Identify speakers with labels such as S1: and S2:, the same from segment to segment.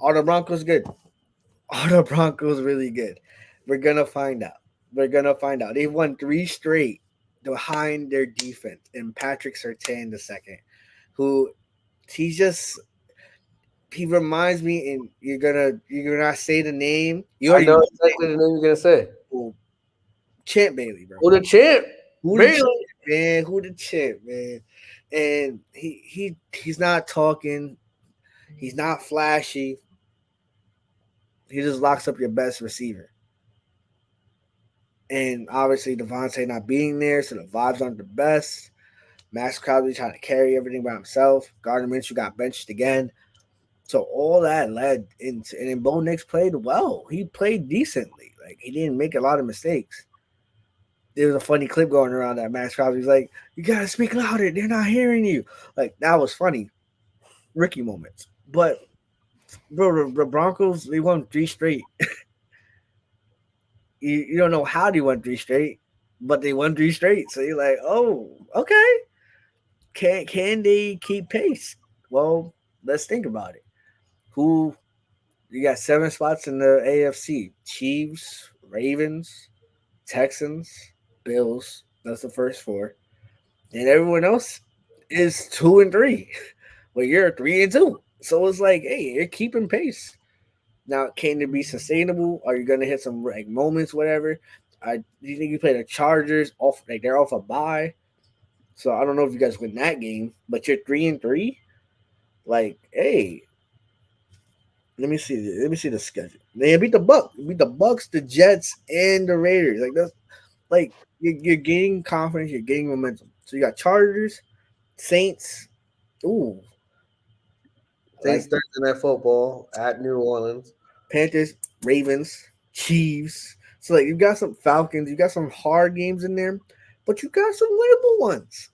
S1: Are the Broncos good? Are the Broncos really good? We're gonna find out. We're gonna find out. They've won three straight behind their defense, and Patrick Surtain the second, who he just he reminds me, and you're gonna say the name. You
S2: I
S1: already
S2: know
S1: know the name.
S2: exactly the name you're gonna say.
S1: Well, Champ Bailey, bro.
S2: Oh, the champ,
S1: Who the champ,
S2: Bailey.
S1: man? Who the champ, man? And he's not talking. He's not flashy. He just locks up your best receiver. And obviously Devontae not being there, so the vibes aren't the best. Max Crosby trying to carry everything by himself. Gardner Minshew got benched again. So all that led into, and then Bo Nix played well. He played decently. Like he didn't make a lot of mistakes. There was a funny clip going around that Max Crosby's like, "You gotta speak louder. They're not hearing you." Like that was funny, Ricky moments. But bro, the Broncos they won three straight. You don't know how they won three straight, but they won three straight. So you're like, oh, okay. Can they keep pace? Well, let's think about it. Who you got seven spots in the AFC: Chiefs, Ravens, Texans, Bills. That's the first four. And everyone else is 2-3. Well, you're 3-2. So it's like, hey, you're keeping pace. Now, can it be sustainable? Are you gonna hit some like moments, whatever? Do you think you play the Chargers off like they're off a bye? So I don't know if you guys win that game, but you're 3-3. Like, hey, let me see. Let me see the schedule. They beat the Bucks, the Jets, and the Raiders. Like that's like you're gaining confidence. You're gaining momentum. So you got Chargers, Saints. Ooh,
S2: Saints
S1: like
S2: Thursday Night Football at New Orleans.
S1: Panthers, Ravens, Chiefs. So like you got some Falcons, you got some hard games in there, but you got some winnable ones.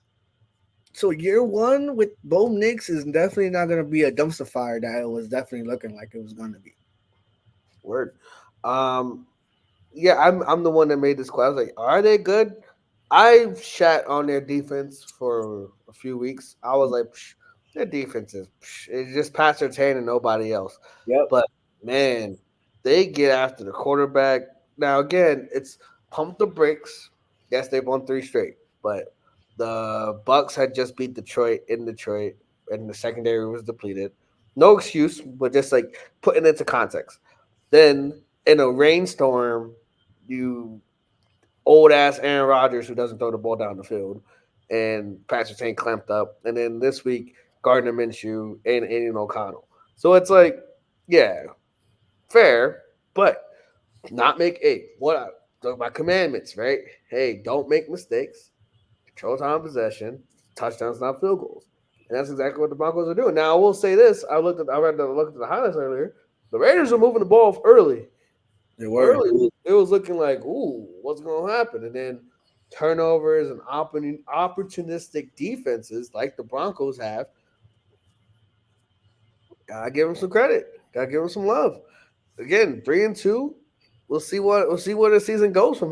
S1: So year one with Bo Nix is definitely not going to be a dumpster fire that it was definitely looking like it was going to be.
S2: Word. Um, yeah, I'm the one that made this question. I was like, are they good? I shat on their defense for a few weeks. I was like, psh, their defense is it's just Pat Surtain and nobody else.
S1: Yep.
S2: But man, they get after the quarterback. Now again, it's pump the brakes. Yes, they've won three straight, but the Bucks had just beat Detroit in Detroit, and the secondary was depleted. No excuse, but just like putting it into context. Then in a rainstorm, you old ass Aaron Rodgers who doesn't throw the ball down the field, and Patrick Surtain clamped up, and then this week Gardner Minshew and Aiden O'Connell. So it's like, yeah, fair, but not make my commandments, right? Hey, don't make mistakes, control time of possession, touchdowns, not field goals, and that's exactly what the Broncos are doing. Now I will say this: looked at the highlights earlier. The Raiders are moving the ball early,
S1: They were.
S2: early it was looking like, ooh, what's going to happen? And then turnovers and opportunistic defenses like the Broncos have, gotta give them some credit. Gotta give them some love. Again, 3-2. We'll see where the season goes from